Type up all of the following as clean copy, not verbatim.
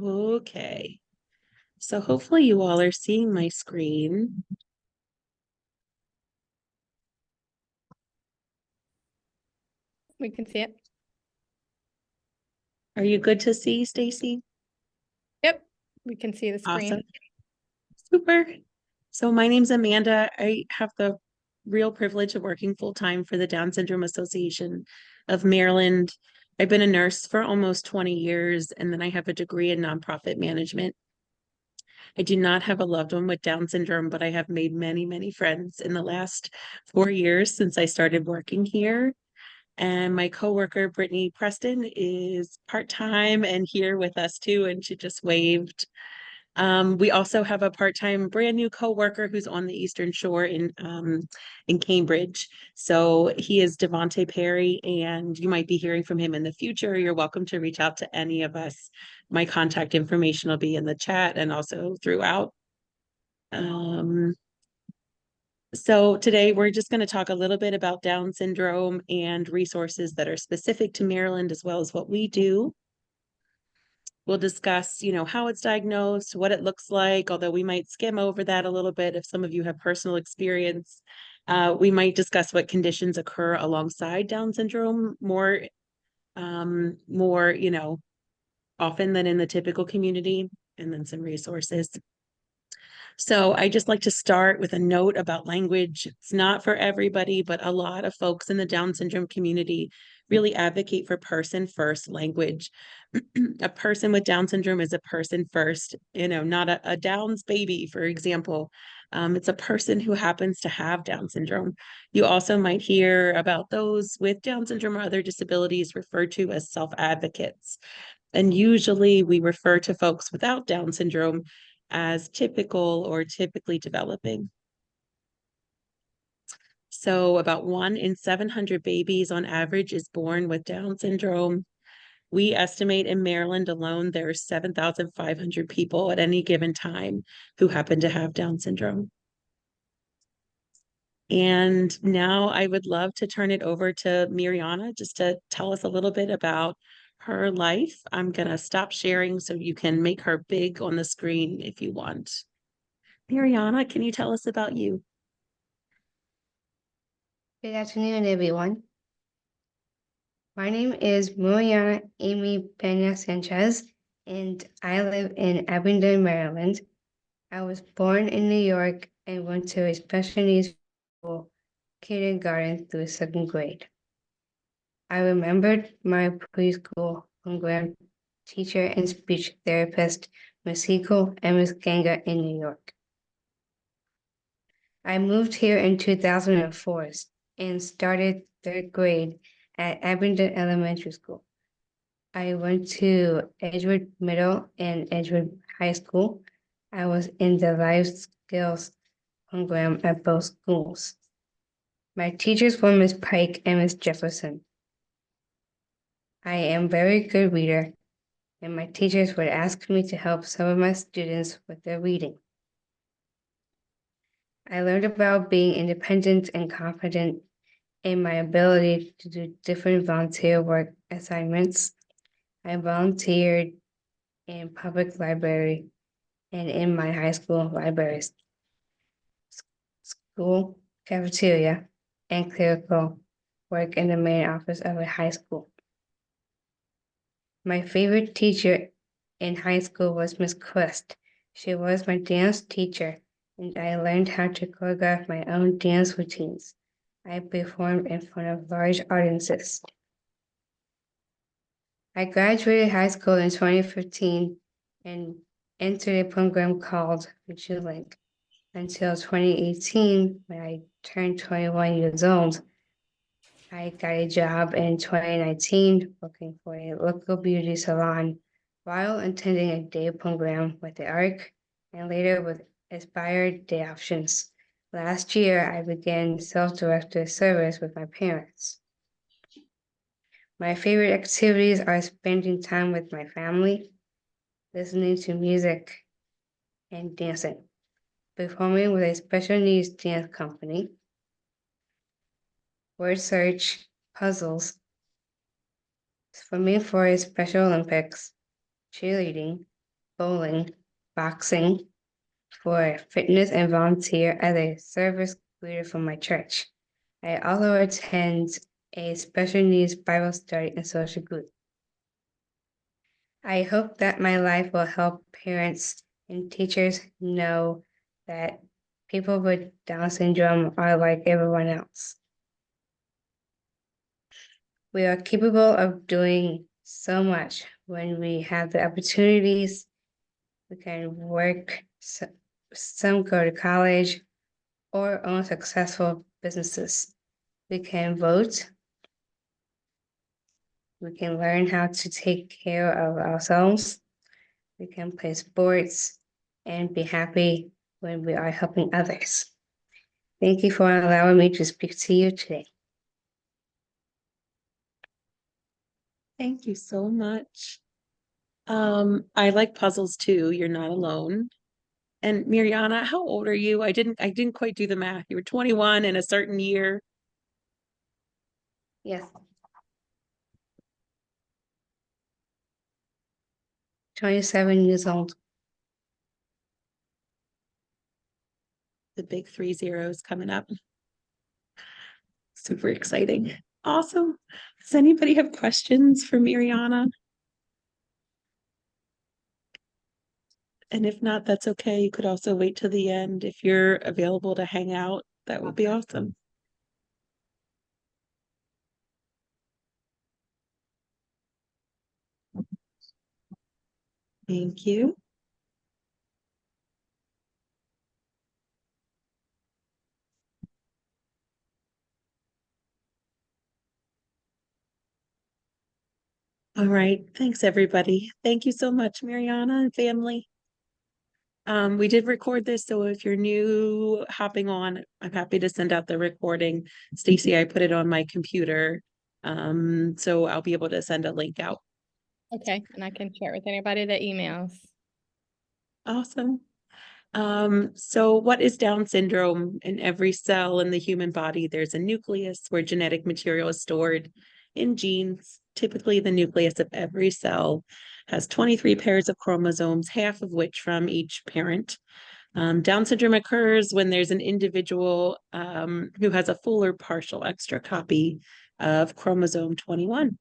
Okay, so hopefully you all are seeing my screen. We can see it. Are you good to see, Stacy? Yep, we can see the screen. Awesome. Super. So my name's Amanda. I have the real privilege of working full-time for the Down Syndrome Association of Maryland. I've been a nurse for almost 20 years, and then I have a degree in nonprofit management. I do not have a loved one with Down syndrome, but I have made many, many friends in the last 4 years since I started working here. And my coworker, Brittany Preston, is part-time and here with us too, and she just waved. We also have a part-time brand new coworker who's on the Eastern Shore in Cambridge. So he is Devonte Perry, and you might be hearing from him in the future. You're welcome to reach out to any of us. My contact information will be in the chat and also throughout. So today we're just going to talk a little bit about Down syndrome and resources that are specific to Maryland, as well as what we do. We'll discuss, how it's diagnosed, what it looks like, although we might skim over that a little bit if some of you have personal experience. We might discuss what conditions occur alongside Down syndrome more, often than in the typical community, and then some resources. So I just like to start with a note about language. It's not for everybody, but a lot of folks in the Down syndrome community really advocate for person first language. A person with Down syndrome is a person first, not a Downs baby, for example. It's a person who happens to have Down syndrome. You also might hear about those with Down syndrome or other disabilities referred to as self-advocates. And usually we refer to folks without Down syndrome as typical or typically developing. So about 1 in 700 babies on average is born with Down syndrome. We estimate in Maryland alone, there are 7,500 people at any given time who happen to have Down syndrome. And now I would love to turn it over to Miriana just to tell us a little bit about her life. I'm going to stop sharing so you can make her big on the screen if you want. Miriana, can you tell us about you? Good afternoon, everyone. My name is Mariana Amy Pena Sanchez, and I live in Abingdon, Maryland. I was born in New York and went to a special needs school, kindergarten through second grade. I remembered my preschool program teacher and speech therapist, Ms. Hinkle and Ms. Ganga in New York. I moved here in 2004 and started third grade at Abingdon Elementary School. I went to Edgewood Middle and Edgewood High School. I was in the life skills program at both schools. My teachers were Ms. Pike and Ms. Jefferson. I am a very good reader, and my teachers would ask me to help some of my students with their reading. I learned about being independent and confident in my ability to do different volunteer work assignments. I volunteered in public library and in my high school libraries, school cafeteria, and clerical work in the main office of a high school. My favorite teacher in high school was Miss Quest. She was my dance teacher, and I learned how to choreograph my own dance routines. I performed in front of large audiences. I graduated high school in 2015 and entered a program called Link until 2018 when I turned 21 years old. I got a job in 2019 working for a local beauty salon while attending a day program with the ARC and later with Aspired Day Options. Last year, I began self-directed service with my parents. My favorite activities are spending time with my family, listening to music, and dancing, performing with a special needs dance company, word search, puzzles, swimming for a Special Olympics, cheerleading, bowling, boxing, for fitness, and volunteer as a service leader for my church. I also attend a special needs Bible study and social group. I hope that my life will help parents and teachers know that people with Down syndrome are like everyone else. We are capable of doing so much when we have the opportunities. We can work, some go to college or own successful businesses. We can vote. We can learn how to take care of ourselves. We can play sports and be happy when we are helping others. Thank you for allowing me to speak to you today. Thank you so much. I like puzzles too. You're not alone. And Mariana, how old are you? I didn't quite do the math. You were 21 in a certain year. Yes. 27 years old. The big 3 zeros coming up. Super exciting. Awesome. Does anybody have questions for Mariana? And if not, that's okay. You could also wait till the end. If you're available to hang out, that would be awesome. Thank you. All right. Thanks, everybody. Thank you so much, Mariana and family. We did record this, so if you're new hopping on, I'm happy to send out the recording. Stacy, I put it on my computer, so I'll be able to send a link out. Okay, and I can share it with anybody that emails. Awesome. So what is Down syndrome? In every cell in the human body, there's a nucleus where genetic material is stored in genes. Typically, the nucleus of every cell has 23 pairs of chromosomes, half of which from each parent. Down syndrome occurs when there's an individual who has a full or partial extra copy of chromosome 21.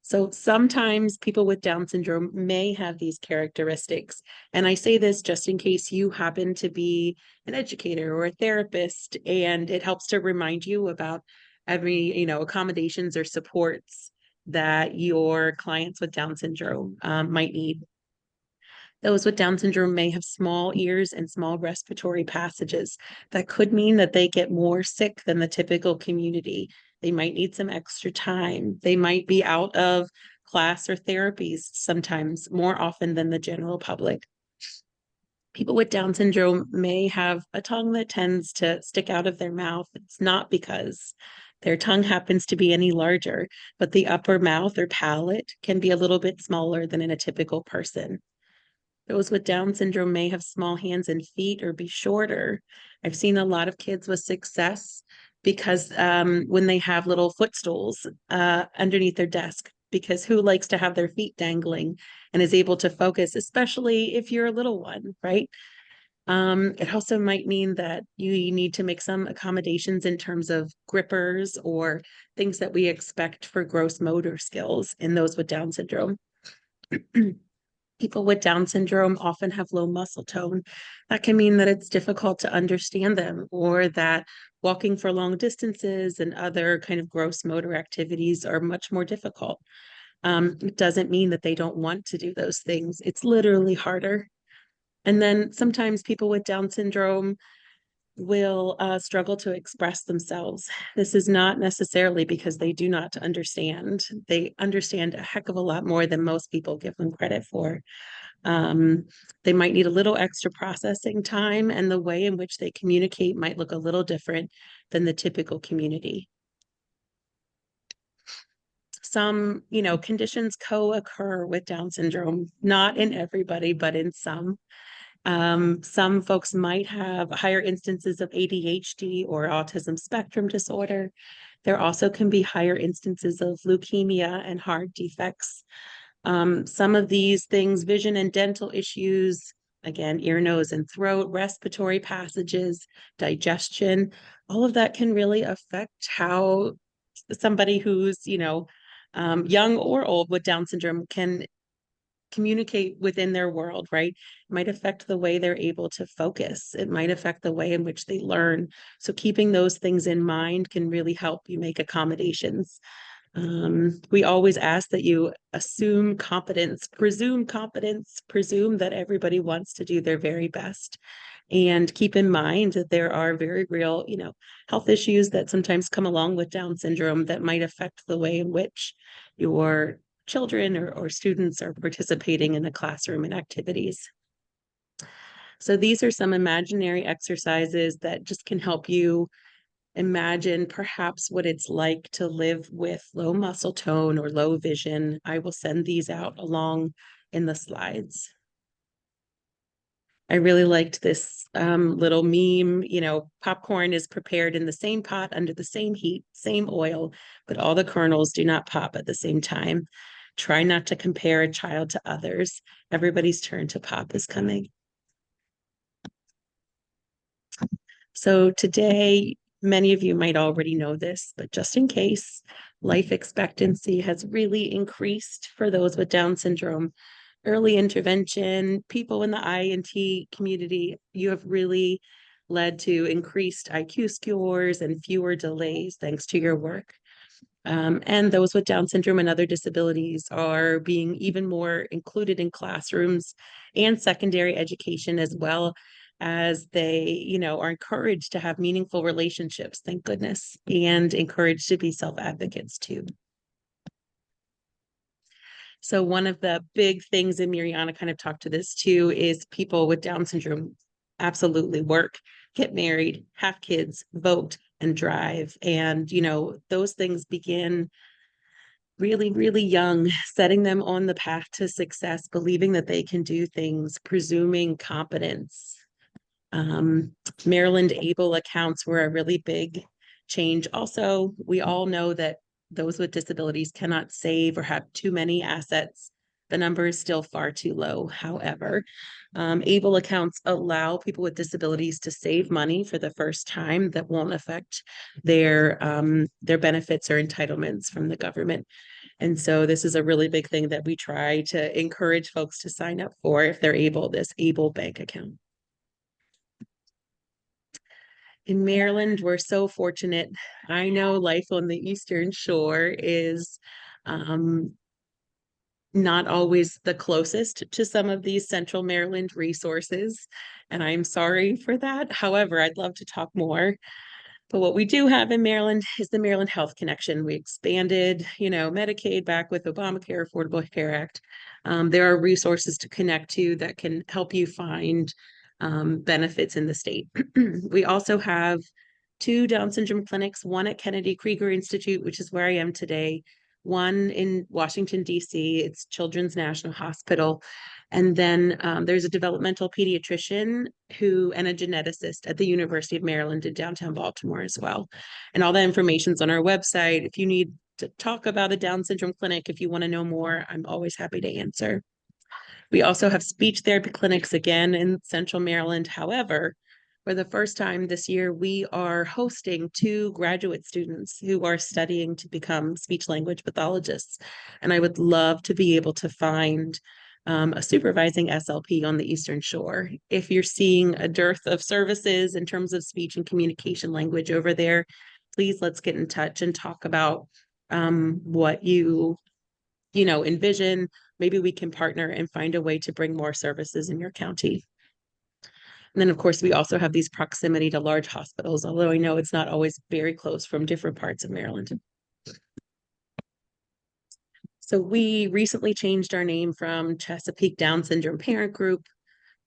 So sometimes people with Down syndrome may have these characteristics. And I say this just in case you happen to be an educator or a therapist, and it helps to remind you about every, accommodations or supports that your clients with Down syndrome might need. Those with Down syndrome may have small ears and small respiratory passages. That could mean that they get more sick than the typical community. They might need some extra time. They might be out of class or therapies sometimes more often than the general public. People with Down syndrome may have a tongue that tends to stick out of their mouth. It's not because their tongue happens to be any larger, but the upper mouth or palate can be a little bit smaller than in a typical person. Those with Down syndrome may have small hands and feet or be shorter. I've seen a lot of kids with success because when they have little footstools underneath their desk, because who likes to have their feet dangling and is able to focus, especially if you're a little one, right? It also might mean that you need to make some accommodations in terms of grippers or things that we expect for gross motor skills in those with Down syndrome. People with Down syndrome often have low muscle tone. That can mean that it's difficult to understand them, or that walking for long distances and other kind of gross motor activities are much more difficult. It doesn't mean that they don't want to do those things. It's literally harder. And then sometimes people with Down syndrome will struggle to express themselves. This is not necessarily because they do not understand. They understand a heck of a lot more than most people give them credit for. They might need a little extra processing time, and the way in which they communicate might look a little different than the typical community. Some, conditions co-occur with Down syndrome, not in everybody, but in some. Some folks might have higher instances of ADHD or autism spectrum disorder. There also can be higher instances of leukemia and heart defects. Some of these things, vision and dental issues, again, ear, nose, and throat, respiratory passages, digestion, all of that can really affect how somebody who's, young or old with Down syndrome can communicate within their world, right? It might affect the way they're able to focus. It might affect the way in which they learn. So keeping those things in mind can really help you make accommodations. We always ask that you assume competence, presume that everybody wants to do their very best. And keep in mind that there are very real, health issues that sometimes come along with Down syndrome that might affect the way in which your children or students are participating in the classroom and activities. So these are some imaginary exercises that just can help you imagine perhaps what it's like to live with low muscle tone or low vision. I will send these out along in the slides. I really liked this little meme, popcorn is prepared in the same pot under the same heat, same oil, but all the kernels do not pop at the same time. Try not to compare a child to others. Everybody's turn to pop is coming. So today, many of you might already know this, but just in case, life expectancy has really increased for those with Down syndrome. Early intervention, people in the INT community, you have really led to increased IQ scores and fewer delays thanks to your work. And those with Down syndrome and other disabilities are being even more included in classrooms and secondary education, as well as they, are encouraged to have meaningful relationships, thank goodness, and encouraged to be self-advocates too. So one of the big things, and Mirjana kind of talked to this too, is people with Down syndrome absolutely work, get married, have kids, vote, and drive. And, those things begin really, really young, setting them on the path to success, believing that they can do things, presuming competence. Maryland ABLE accounts were a really big change. Also, we all know that those with disabilities cannot save or have too many assets. The number is still far too low. However, ABLE accounts allow people with disabilities to save money for the first time that won't affect their benefits or entitlements from the government. And so this is a really big thing that we try to encourage folks to sign up for if they're able, this ABLE bank account. In Maryland, we're so fortunate. I know life on the Eastern Shore is not always the closest to some of these Central Maryland resources, and I'm sorry for that. However, I'd love to talk more. But what we do have in Maryland is the Maryland Health Connection. We expanded, Medicaid back with Obamacare, Affordable Care Act. There are resources to connect to that can help you find benefits in the state. We also have 2 Down syndrome clinics, one at Kennedy Krieger Institute, which is where I am today, one in Washington, D.C., it's Children's National Hospital. And then there's a developmental pediatrician and a geneticist at the University of Maryland in downtown Baltimore as well. And all that information's on our website. If you need to talk about a Down syndrome clinic, if you want to know more, I'm always happy to answer. We also have speech therapy clinics again in Central Maryland. However, for the first time this year, we are hosting 2 graduate students who are studying to become speech language pathologists. And I would love to be able to find a supervising SLP on the Eastern Shore. If you're seeing a dearth of services in terms of speech and communication language over there, please let's get in touch and talk about what you envision. Maybe we can partner and find a way to bring more services in your county. And then, of course, we also have these proximity to large hospitals, although I know it's not always very close from different parts of Maryland. So we recently changed our name from Chesapeake Down Syndrome Parent Group.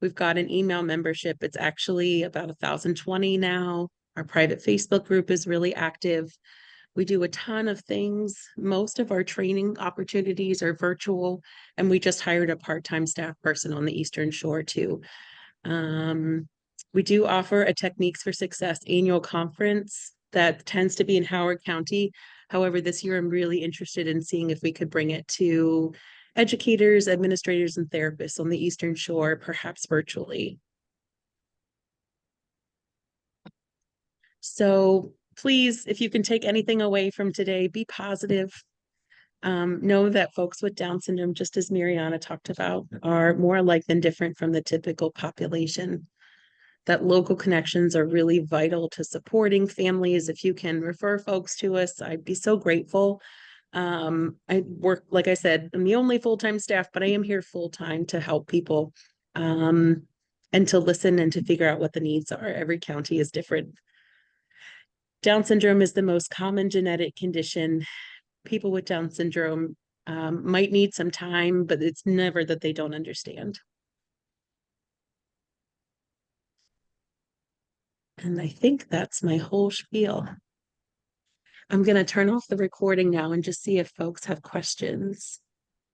We've got an email membership. It's actually about 1,020 now. Our private Facebook group is really active. We do a ton of things. Most of our training opportunities are virtual, and we just hired a part-time staff person on the Eastern Shore too. We do offer a Techniques for Success annual conference that tends to be in Howard County. However, this year I'm really interested in seeing if we could bring it to educators, administrators, and therapists on the Eastern Shore, perhaps virtually. So please, if you can take anything away from today, be positive. Know that folks with Down syndrome, just as Mariana talked about, are more alike than different from the typical population. That local connections are really vital to supporting families. If you can refer folks to us, I'd be so grateful. I work, like I said, I'm the only full-time staff, but I am here full-time to help people and to listen and to figure out what the needs are. Every county is different. Down syndrome is the most common genetic condition. People with Down syndrome might need some time, but it's never that they don't understand. And I think that's my whole spiel. I'm going to turn off the recording now and just see if folks have questions.